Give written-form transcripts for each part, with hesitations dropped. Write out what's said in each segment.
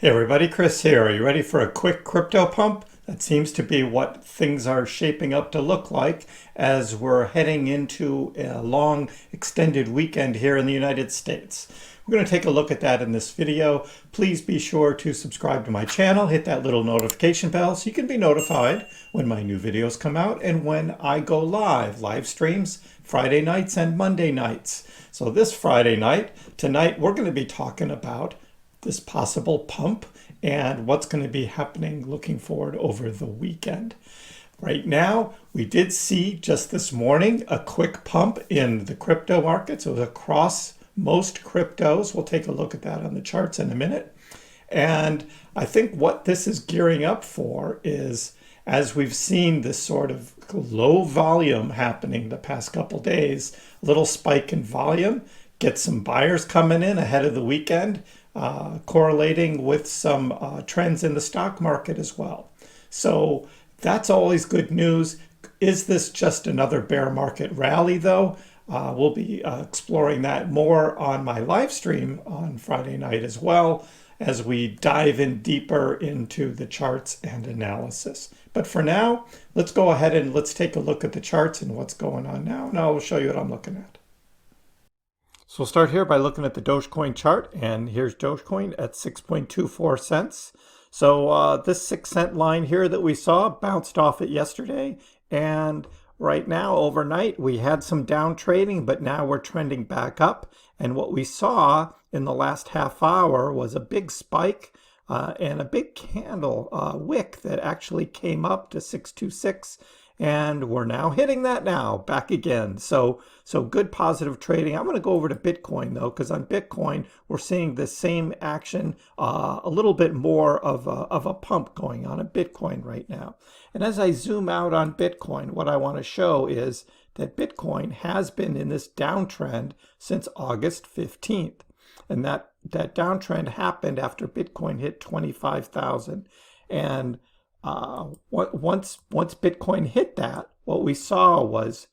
Hey everybody, Chris here. Are you ready for a quick crypto pump? That seems to be what things are shaping up to look like as we're heading into a long extended weekend here in the United States. We're going to take a look at that in this video. Please be sure to subscribe to my channel, hit that little notification bell so you can be notified when my new videos come out and when I go live streams Friday nights and Monday nights. So this Friday night, tonight, we're going to be talking about this possible pump and what's going to be happening looking forward over the weekend. Right now, we did see just this morning a quick pump in the crypto markets. It was across most cryptos. We'll take a look at that on the charts in a minute. And I think what this is gearing up for is, as we've seen this sort of low volume happening the past couple days, a little spike in volume, get some buyers coming in ahead of the weekend, correlating with some trends in the stock market as well. So that's always good news. Is this just another bear market rally though? We'll be exploring that more on my live stream on Friday night as well as we dive in deeper into the charts and analysis. But for now, let's go ahead and let's take a look at the charts and what's going on now, and I'll show you what I'm looking at. So we'll start here by looking at the Dogecoin chart, and here's Dogecoin at 6.24 cents. So this 6-cent line here that we saw bounced off it yesterday, and right now overnight we had some down trading, but now we're trending back up. And what we saw in the last half hour was a big spike and a big candle wick that actually came up to 626. And we're now hitting that now back again. So good positive trading. I'm going to go over to Bitcoin though, because on Bitcoin, we're seeing the same action, a little bit more of a pump going on in Bitcoin right now. And as I zoom out on Bitcoin, what I want to show is that Bitcoin has been in this downtrend since August 15th. And that downtrend happened after Bitcoin hit 25,000. And once Bitcoin hit that, what we saw was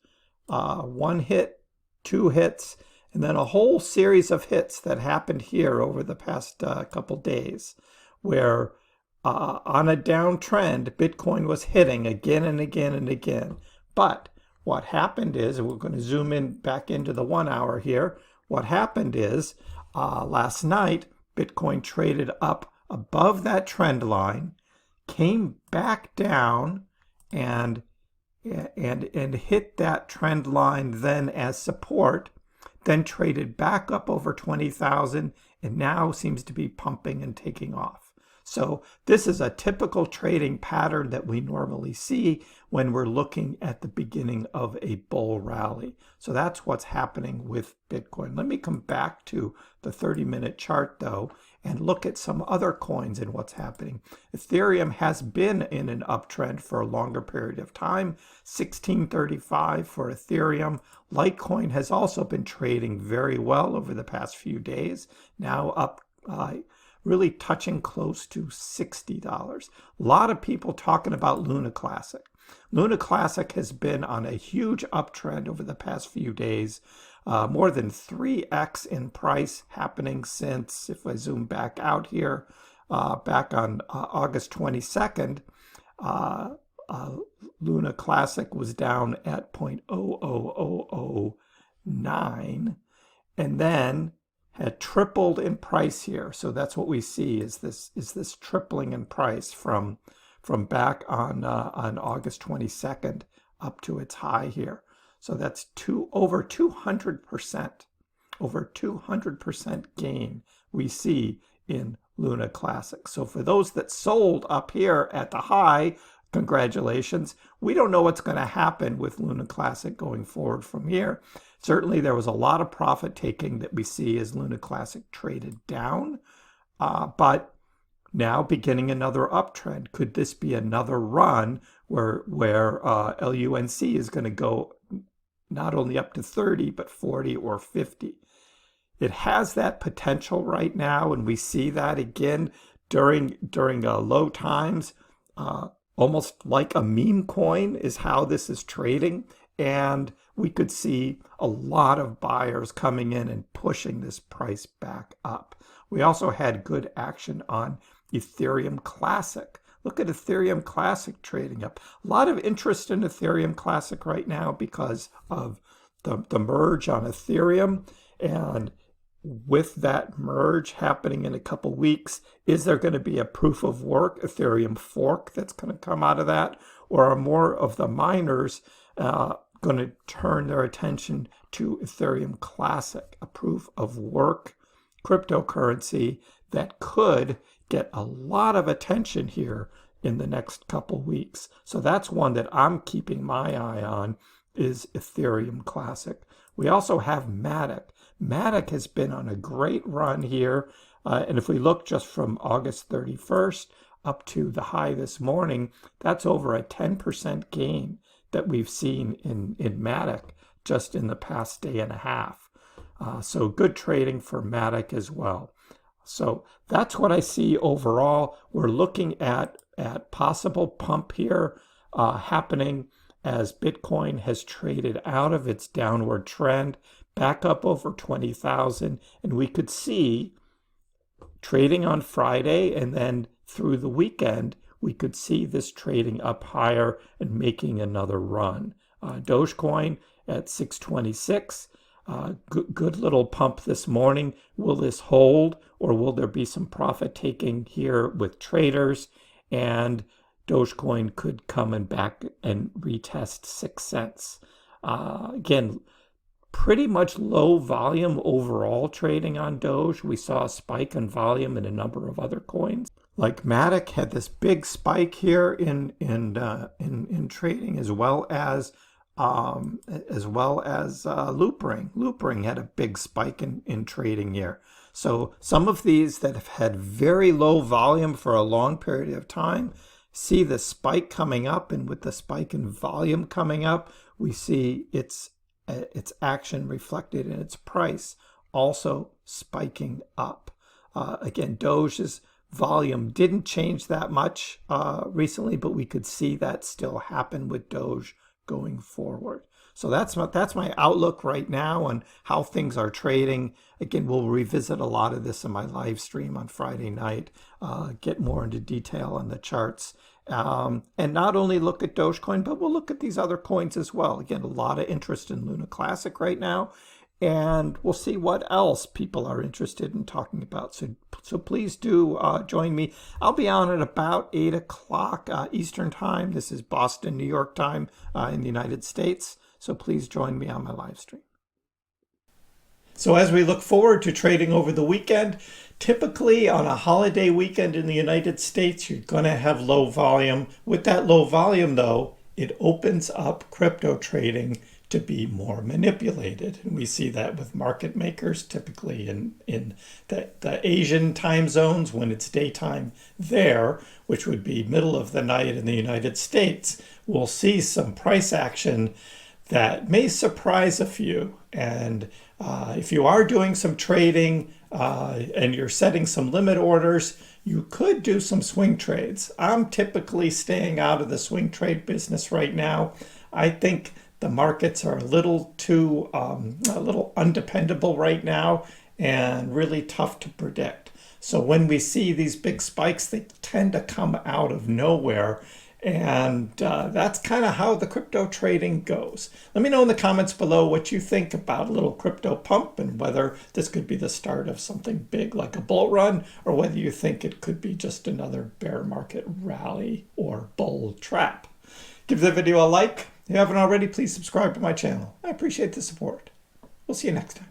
one hit, two hits, and then a whole series of hits that happened here over the past couple days, where on a downtrend, Bitcoin was hitting again and again and again. But what happened is, and we're going to zoom in back into the 1 hour here, what happened is last night, Bitcoin traded up above that trend line, came back down and hit that trend line then as support, then traded back up over 20,000 and now seems to be pumping and taking off. So this is a typical trading pattern that we normally see when we're looking at the beginning of a bull rally. So that's what's happening with Bitcoin. Let me come back to the 30-minute chart though and look at some other coins and what's happening. Ethereum has been in an uptrend for a longer period of time, 1635 for Ethereum. Litecoin has also been trading very well over the past few days, now up really touching close to $60. A lot of people talking about Luna Classic. Luna Classic has been on a huge uptrend over the past few days, more than 3x in price happening since, if I zoom back out here, back on August 22nd, Luna Classic was down at 0.00009 and then had tripled in price here. So that's what we see is this tripling in price from back on August 22nd up to its high here. So that's over 200% gain we see in Luna Classic. So for those that sold up here at the high, congratulations. We don't know what's going to happen with Luna Classic going forward from here. Certainly there was a lot of profit taking that we see as Luna Classic traded down, but now beginning another uptrend. Could this be another run where LUNC is going to go not only up to 30, but 40 or 50? It has that potential right now, and we see that again during low times. Almost like a meme coin is how this is trading. And we could see a lot of buyers coming in and pushing this price back up. We also had good action on Ethereum Classic. Look at Ethereum Classic trading up. A lot of interest in Ethereum Classic right now because of the merge on Ethereum. And with that merge happening in a couple weeks, is there going to be a proof of work Ethereum fork that's going to come out of that? Or are more of the miners going to turn their attention to Ethereum Classic, a proof of work cryptocurrency that could get a lot of attention here in the next couple weeks? So that's one that I'm keeping my eye on, is Ethereum Classic. We also have Matic. Matic has been on a great run here. And if we look just from August 31st up to the high this morning, that's over a 10% gain that we've seen in Matic just in the past day and a half. So good trading for Matic as well. So that's what I see overall. We're looking at possible pump here happening as Bitcoin has traded out of its downward trend back up over 20,000, and we could see trading on Friday and then through the weekend we could see this trading up higher and making another run. Dogecoin at 626. Good little pump this morning. Will this hold, or will there be some profit taking here with traders? And Dogecoin could come and back and retest 6 cents. Again, pretty much low volume overall trading on Doge. We saw a spike in volume in a number of other coins. Like Matic had this big spike here in trading, as well as Loopring. Loopring had a big spike in trading here. So some of these that have had very low volume for a long period of time see the spike coming up, and with the spike in volume coming up, we see its action reflected in its price also spiking up. Again, Doge's volume didn't change that much recently, but we could see that still happen with Doge going forward. So that's my outlook right now on how things are trading. Again, we'll revisit a lot of this in my live stream on Friday night, get more into detail on the charts. And not only look at Dogecoin, but we'll look at these other coins as well. Again, a lot of interest in Luna Classic right now. And we'll see what else people are interested in talking about. So please do join me. I'll be on at about 8 o'clock Eastern time. This is Boston, New York time in the United States. So please join me on my live stream. So as we look forward to trading over the weekend, typically on a holiday weekend in the United States, you're going to have low volume. With that low volume, though, it opens up crypto trading to be more manipulated. And we see that with market makers, typically in the Asian time zones when it's daytime there, which would be middle of the night in the United States. We'll see some price action that may surprise a few. And if you are doing some trading and you're setting some limit orders, you could do some swing trades. I'm typically staying out of the swing trade business right now. I think the markets are a little undependable right now and really tough to predict. So when we see these big spikes, they tend to come out of nowhere. And that's kind of how the crypto trading goes. Let me know in the comments below what you think about a little crypto pump and whether this could be the start of something big like a bull run, or whether you think it could be just another bear market rally or bull trap. Give the video a like. If you haven't already, please subscribe to my channel. I appreciate the support. We'll see you next time.